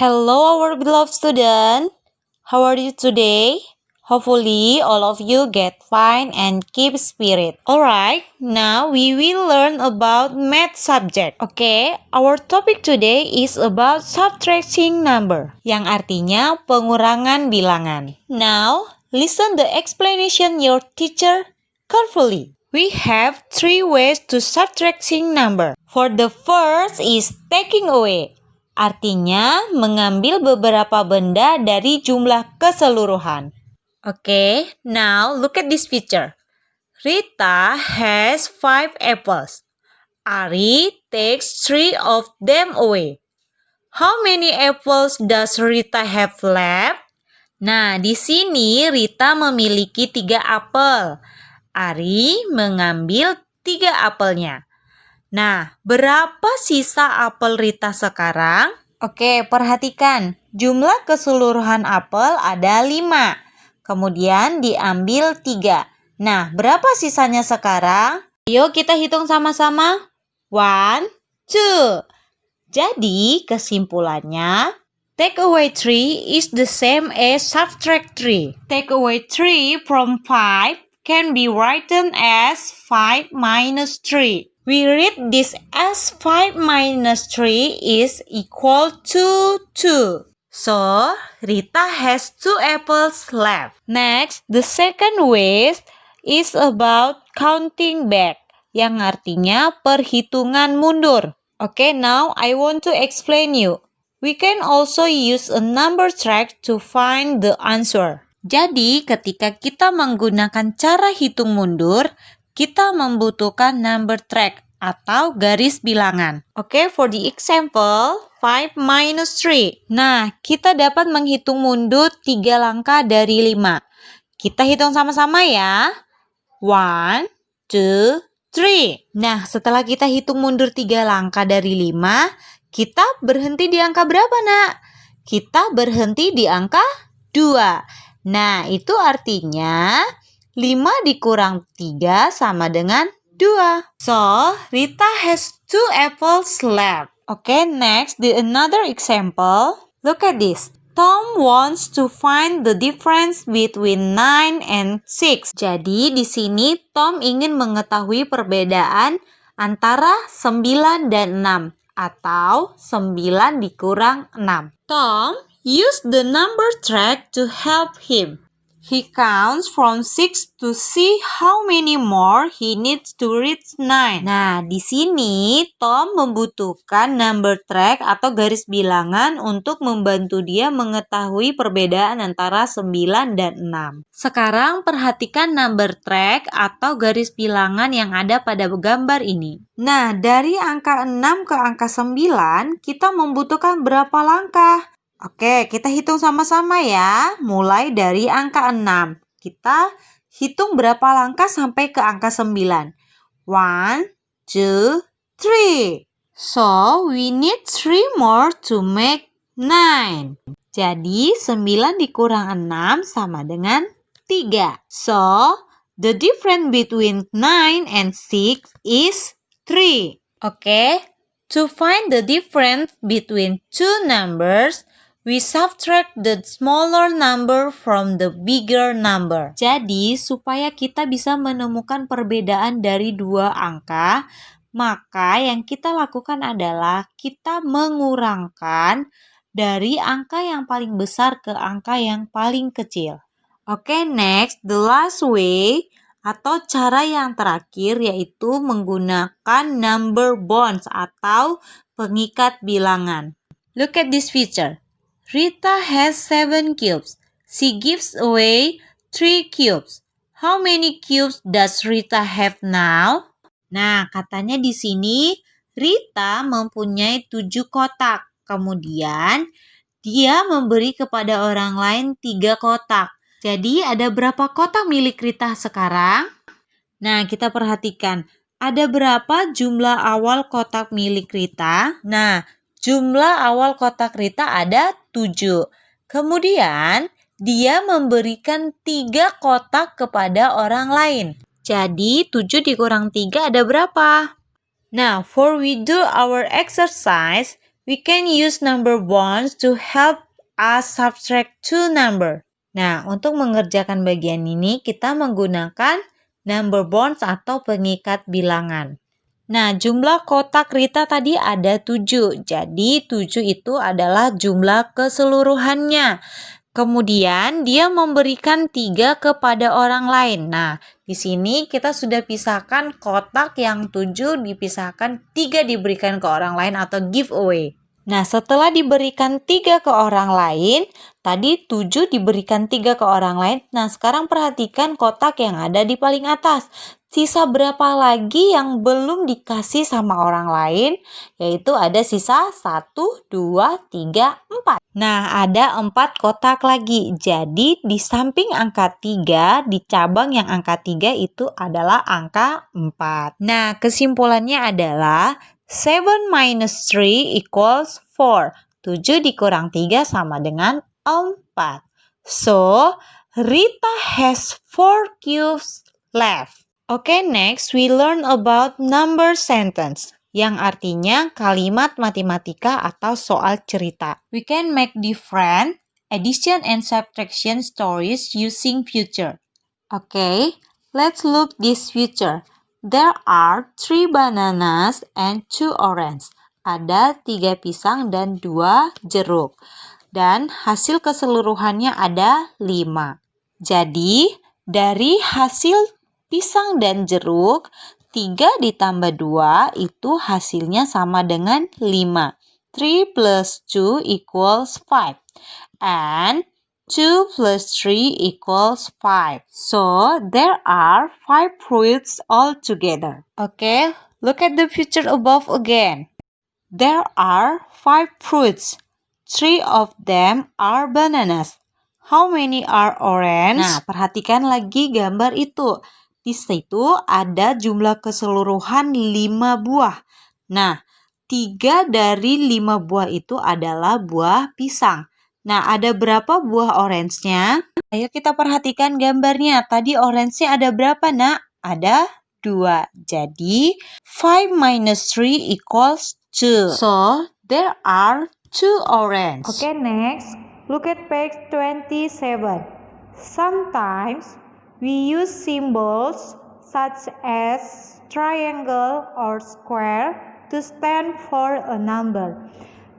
Hello, our beloved student. How are you today? Hopefully, all of you get fine and keep spirit. Alright, now we will learn about math subject. Okay, our topic today is about subtracting number, yang artinya pengurangan bilangan. Now, listen the explanation your teacher carefully. We have 3 ways to subtracting number. For the first is taking away. Artinya mengambil beberapa benda dari jumlah keseluruhan. Okay, now look at this picture. Rita has 5 apples. Ari takes 3 of them away. How many apples does Rita have left? Nah, di sini Rita memiliki 3 apel. Ari mengambil 3 apelnya. Nah, berapa sisa apel Rita sekarang? Oke, perhatikan. Jumlah keseluruhan apel ada 5. Kemudian diambil 3. Nah, berapa sisanya sekarang? Ayo kita hitung sama-sama. 1, 2. Jadi, kesimpulannya, take away 3 is the same as subtract 3. Take away 3 from 5 can be written as 5 minus 3. We read this as 5 minus 3 is equal to 2. So, Rita has 2 apples left. Next, the second way is about counting back, yang artinya perhitungan mundur. Okay, now I want to explain you. We can also use a number track to find the answer. Jadi, ketika kita menggunakan cara hitung mundur, kita membutuhkan number track atau garis bilangan. Okay, for the example, 5 minus 3. Nah, kita dapat menghitung mundur 3 langkah dari 5. Kita hitung sama-sama ya. 1, 2, 3. Nah, setelah kita hitung mundur 3 langkah dari 5, kita berhenti di angka berapa, Nak? Kita berhenti di angka 2. Nah, itu artinya 5 dikurang 3 sama dengan 2. So, Rita has 2 apples left. Okay, next, another example. Look at this. Tom wants to find the difference between 9 and 6. Jadi, di sini Tom ingin mengetahui perbedaan antara 9 dan 6 atau 9 dikurang 6. Tom use the number track to help him. He counts from 6 to see how many more he needs to reach 9. Nah, di sini Tom membutuhkan number track atau garis bilangan untuk membantu dia mengetahui perbedaan antara 9 dan 6. Sekarang perhatikan number track atau garis bilangan yang ada pada gambar ini. Nah, dari angka 6 ke angka 9, kita membutuhkan berapa langkah? Oke, kita hitung sama-sama ya. Mulai dari angka 6. Kita hitung berapa langkah sampai ke angka 9. 1, 2, 3. So, we need 3 more to make 9. Jadi, 9 dikurang 6 sama dengan 3. So, the difference between 9 and 6 is 3. Oke, to find the difference between two numbers, we subtract the smaller number from the bigger number. Jadi, supaya kita bisa menemukan perbedaan dari 2 angka, maka yang kita lakukan adalah kita mengurangkan dari angka yang paling besar ke angka yang paling kecil. Oke, next, the last way atau cara yang terakhir yaitu menggunakan number bonds atau pengikat bilangan. Look at this picture. Rita has 7 cubes. She gives away 3 cubes. How many cubes does Rita have now? Nah, katanya di sini Rita mempunyai 7 kotak. Kemudian dia memberi kepada orang lain 3 kotak. Jadi ada berapa kotak milik Rita sekarang? Nah, kita perhatikan. Ada berapa jumlah awal kotak milik Rita? Nah, jumlah awal kotak Rita ada 7. Kemudian, dia memberikan 3 kotak kepada orang lain. Jadi, 7 dikurang 3 ada berapa? Now, for we do our exercise, we can use number bonds to help us subtract two number. Nah, untuk mengerjakan bagian ini, kita menggunakan number bonds atau pengikat bilangan. Nah, jumlah kotak Rita tadi ada 7. Jadi, 7 itu adalah jumlah keseluruhannya. Kemudian, dia memberikan 3 kepada orang lain. Nah, di sini kita sudah pisahkan kotak yang 7 dipisahkan, 3 diberikan ke orang lain atau giveaway. Nah, setelah diberikan 3 ke orang lain, tadi 7 diberikan 3 ke orang lain. Nah, sekarang perhatikan kotak yang ada di paling atas. Sisa berapa lagi yang belum dikasih sama orang lain? Yaitu ada sisa 1, 2, 3, 4. Nah, ada 4 kotak lagi. Jadi, di samping angka 3, di cabang yang angka 3 itu adalah angka 4. Nah, kesimpulannya adalah 7 minus 3 equals 4. 7 dikurang 3 sama dengan 4. So, Rita has 4 cubes left. Okay, next we learn about number sentence, yang artinya kalimat matematika atau soal cerita. We can make different addition and subtraction stories using future. Okay, let's look this future. There are 3 bananas and 2 oranges. Ada 3 pisang dan 2 jeruk. Dan hasil keseluruhannya ada 5. Jadi, dari hasil pisang dan jeruk, 3 ditambah 2 itu hasilnya sama dengan 5. 3 plus 2 equals 5. And 2 plus 3 equals 5. So, there are 5 fruits altogether. Okay, look at the picture above again. There are 5 fruits. 3 of them are bananas. How many are orange? Nah, perhatikan lagi gambar itu. Di situ ada jumlah keseluruhan 5 buah. Nah, 3 dari 5 buah itu adalah buah pisang. Nah, ada berapa buah orange-nya? Ayo kita perhatikan gambarnya. Tadi orange-nya ada berapa, Nak? Ada 2. Jadi, 5 minus 3 equals 2. So, there are 2 orange. Okay, next. Look at page 27. Sometimes we use symbols such as triangle or square to stand for a number.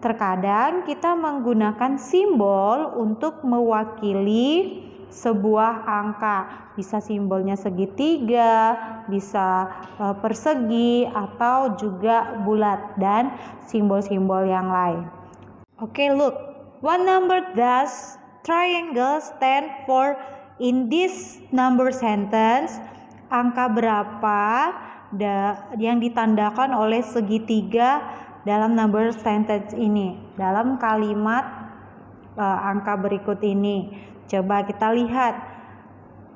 Terkadang kita menggunakan simbol untuk mewakili sebuah angka. Bisa simbolnya segitiga, bisa persegi, atau juga bulat, dan simbol-simbol yang lain. Okay, look. What number does triangle stand for in this number sentence? Angka berapa yang ditandakan oleh segitiga dalam number sentence ini? Dalam kalimat angka berikut ini. Coba kita lihat.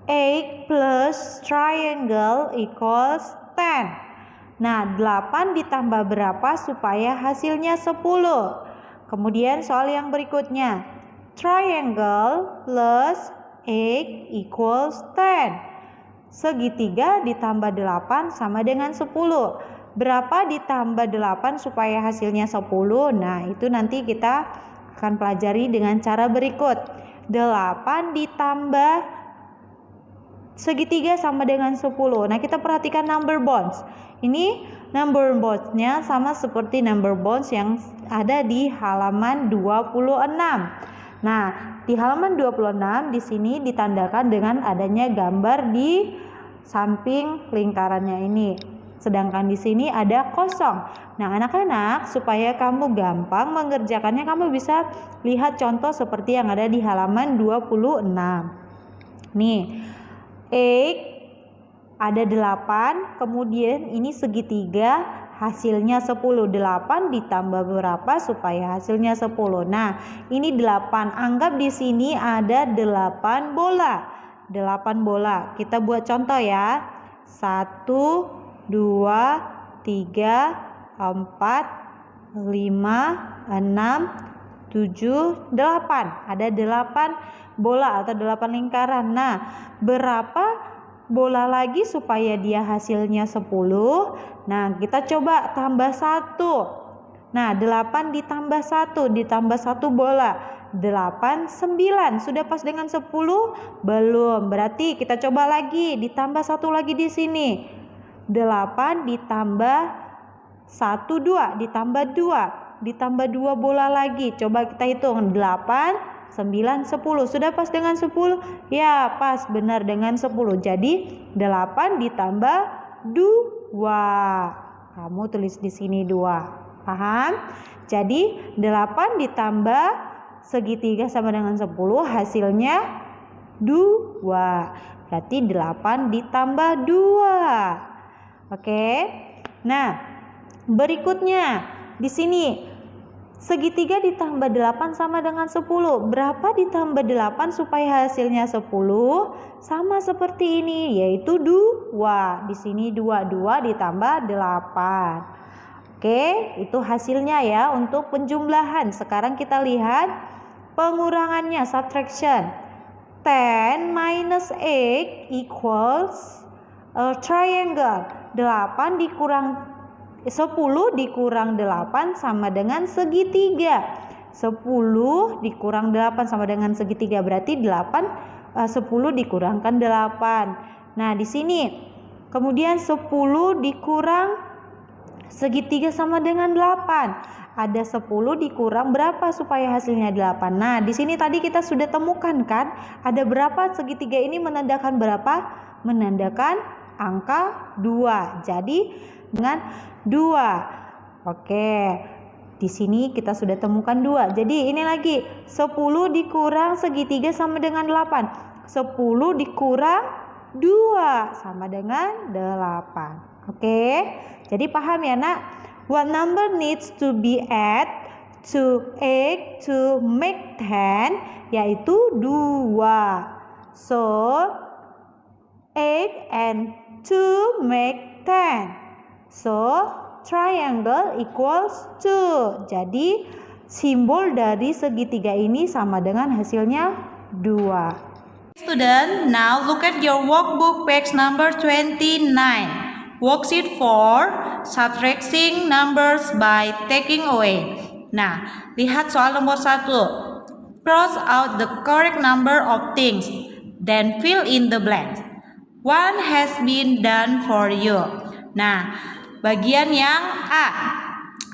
8 plus triangle equals 10. Nah, 8 ditambah berapa supaya hasilnya 10? Kemudian soal yang berikutnya. Triangle plus 8 equals 10. Segitiga ditambah 8 sama dengan 10. Berapa ditambah 8 supaya hasilnya 10? Nah, itu nanti kita akan pelajari dengan cara berikut. 8 ditambah segitiga sama dengan 10. Nah, kita perhatikan number bonds. Ini number bonds-nya sama seperti number bonds yang ada di halaman 26. Nah, di halaman 26 di sini ditandakan dengan adanya gambar di samping lingkarannya ini. Sedangkan di sini ada kosong. Nah, anak-anak, supaya kamu gampang mengerjakannya, kamu bisa lihat contoh seperti yang ada di halaman 26. Nih, 8 ada 8, kemudian ini segitiga, hasilnya 10. 8 ditambah berapa supaya hasilnya 10. Nah, ini 8. Anggap di sini ada 8 bola. 8 bola. Kita buat contoh ya. 1, 2, 3, 4, 5, 6, 7, 8. Ada 8 bola atau 8 lingkaran. Nah, berapa bola lagi supaya dia hasilnya 10? Nah, kita coba tambah 1. Nah, 8 ditambah 1 bola. 8, 9. Sudah pas dengan 10? Belum. Berarti kita coba lagi, ditambah 1 lagi di sini. 8 ditambah 1, 2, ditambah 2 bola lagi. Coba kita hitung, 8, 9, 10. Sudah pas dengan 10? Ya, pas benar dengan 10. Jadi 8 ditambah 2. Kamu tulis di sini 2. Paham? Jadi 8 ditambah segitiga sama dengan 10, hasilnya 2. Berarti 8 ditambah 2. Oke. Nah, berikutnya di sini segitiga ditambah 8 sama dengan 10. Berapa ditambah 8 supaya hasilnya 10? Sama seperti ini, yaitu 2. Di sini 2 ditambah 8. Oke, itu hasilnya ya untuk penjumlahan. Sekarang kita lihat pengurangannya, subtraction. 10 minus 8 equals a triangle. 10 dikurang 8 sama dengan segitiga. 10 dikurang 8 sama dengan segitiga, berarti 10 dikurangkan 8. Nah, di sini kemudian 10 dikurang segitiga sama dengan 8. Ada 10 dikurang berapa supaya hasilnya 8. Nah, di sini tadi kita sudah temukan kan, ada berapa segitiga ini menandakan berapa? Menandakan angka 2. Jadi dengan 2. Oke. Di sini kita sudah temukan 2. Jadi ini lagi 10 dikurang segitiga sama dengan 8. 10 dikurang 2 sama dengan 8. Oke. Jadi paham ya, Nak? What number needs to be add to 8 to make 10? Yaitu 2. So 8 and 2 make 10. So triangle equals 2. Jadi simbol dari segitiga ini sama dengan hasilnya 2. Student, now look at your workbook page number 29. Worksheet 4, subtracting numbers by taking away. Nah, lihat soal nomor 1. Cross out the correct number of things, then fill in the blanks. One has been done for you. Nah, bagian yang A.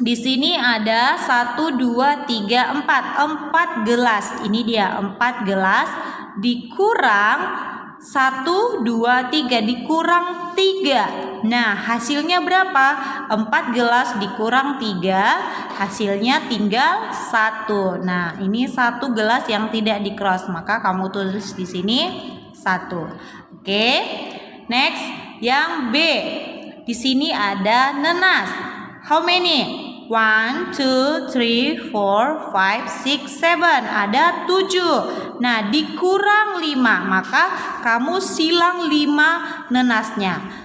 Di sini ada 1, 2, 3, 4. 4 gelas. Ini dia 4 gelas dikurang 1, 2, 3 dikurang 3. Nah, hasilnya berapa? 4 gelas dikurang 3, hasilnya tinggal 1. Nah, ini 1 gelas yang tidak di cross, maka kamu tulis di sini 1. Oke. Next, yang B. Di sini ada nenas. How many? 1, 2, 3, 4, 5, 6, 7. Ada 7. Nah, dikurang 5, maka kamu silang 5 nenasnya.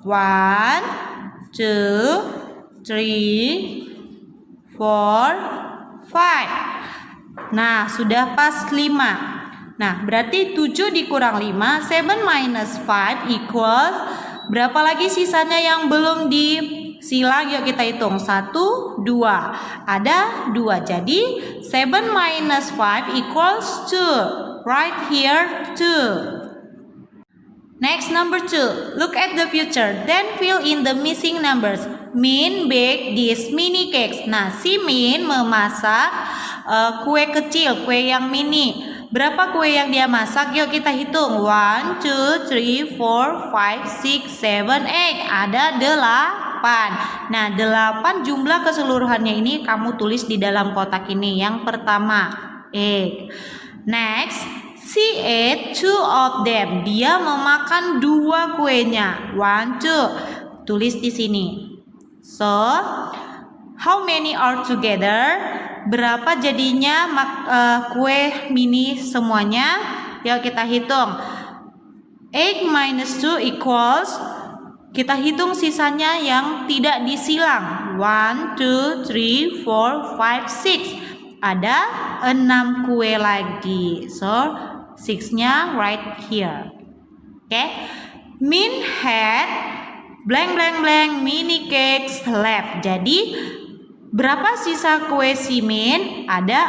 1, 2, 3, 4, 5. Nah, sudah pas 5. Nah, berarti 7 dikurang 5, 7 minus 5 equals, berapa lagi sisanya yang belum disilang? Yuk kita hitung. 1, 2. Ada 2. Jadi 7 minus 5 equals 2. Right here 2. Next, number 2. Look at the future. Then fill in the missing numbers. Min bake these mini cakes. Nah, si Min memasak kue kecil, kue yang mini. Berapa kue yang dia masak? Yuk kita hitung. 1, 2, 3, 4, 5, 6, 7, 8. Ada 8. Nah, 8 jumlah keseluruhannya ini kamu tulis di dalam kotak ini. Yang pertama, 8. Next, she ate 2 of them. Dia memakan 2 kuenya. 1, 2. Tulis di sini. So, how many are together? Berapa jadinya kue mini semuanya? Yuk kita hitung. 8 minus 2 equals, kita hitung sisanya yang tidak disilang. 1, 2, 3, 4, 5, 6. Ada 6 kue lagi. So 6-nya right here. Oke. Min had blank blank blank mini cakes left. Jadi Berapa sisa kue simin? Ada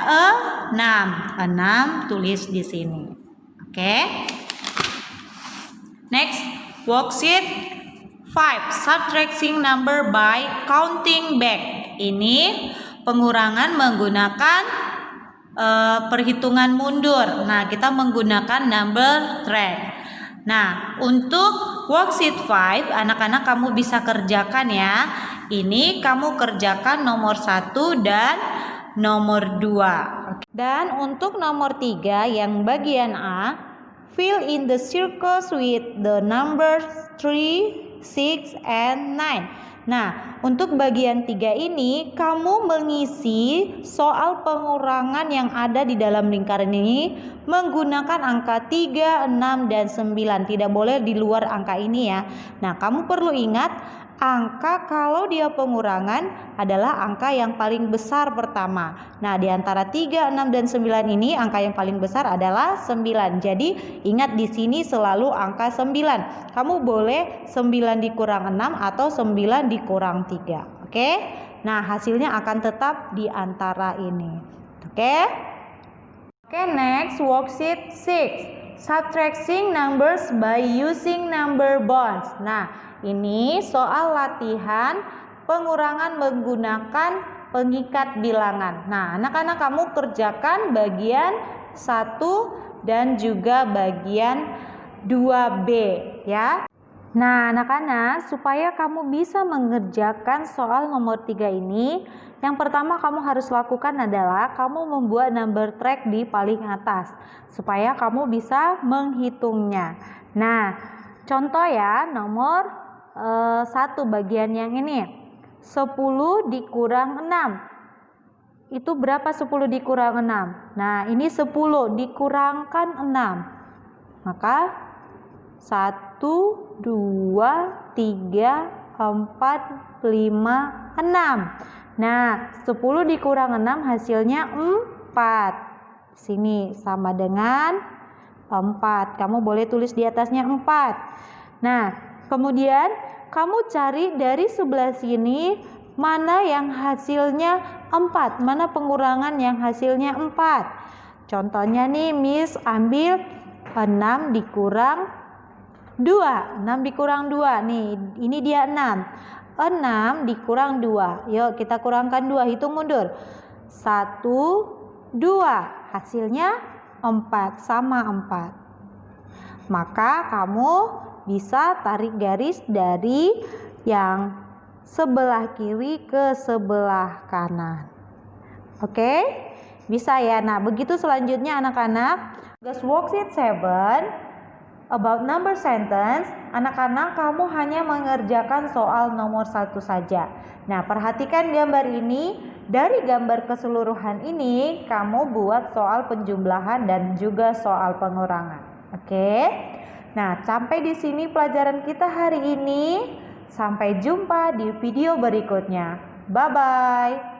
6. 6 tulis di sini. Oke. Next, worksheet 5. Subtracting number by counting back. Ini pengurangan menggunakan perhitungan mundur. Nah, kita menggunakan number track. Nah, untuk worksheet 5, anak-anak kamu bisa kerjakan ya. Ini kamu kerjakan nomor 1 dan nomor 2. Dan untuk nomor 3 yang bagian A, fill in the circles with the numbers 3, 6, and 9. Nah, untuk bagian 3 ini kamu mengisi soal pengurangan yang ada di dalam lingkaran ini menggunakan angka 3, 6, dan 9. Tidak boleh di luar angka ini ya. Nah, kamu perlu ingat angka kalau dia pengurangan adalah angka yang paling besar pertama. Nah, di antara 3, 6, dan 9 ini angka yang paling besar adalah 9. Jadi, ingat di sini selalu angka 9. Kamu boleh 9 dikurang 6 atau 9 dikurang 3. Oke? Nah, hasilnya akan tetap di antara ini. Oke? Oke, next worksheet 6. Subtracting numbers by using number bonds. Nah, ini soal latihan pengurangan menggunakan pengikat bilangan. Nah, anak-anak kamu kerjakan bagian 1 dan juga bagian 2B ya. Nah, anak-anak, supaya kamu bisa mengerjakan soal nomor 3 ini, yang pertama kamu harus lakukan adalah kamu membuat number track di paling atas supaya kamu bisa menghitungnya. Nah, contoh ya, nomor 1 bagian yang ini. 10 dikurang 6. Itu berapa 10 dikurang 6? Nah, ini 10 dikurangkan 6. Maka 1, 2, 3, 4, 5, 6. Nah, 10 dikurang 6 hasilnya 4. Sini sama dengan 4. Kamu boleh tulis di atasnya 4. Nah, kemudian kamu cari dari sebelah sini mana yang hasilnya 4, mana pengurangan yang hasilnya 4. Contohnya nih, Miss ambil 6 dikurang 2. 6 dikurang 2 nih, ini dia 6. 6 dikurang 2. Yuk kita kurangkan 2, hitung mundur. 1, 2. Hasilnya 4, sama 4. Maka kamu bisa tarik garis dari yang sebelah kiri ke sebelah kanan. Oke? Bisa ya. Nah, begitu selanjutnya anak-anak. Tugas worksheet 7 about number sentence, anak-anak kamu hanya mengerjakan soal nomor 1 saja. Nah, perhatikan gambar ini. Dari gambar keseluruhan ini, kamu buat soal penjumlahan dan juga soal pengurangan. Oke? Nah, sampai di sini pelajaran kita hari ini. Sampai jumpa di video berikutnya. Bye-bye.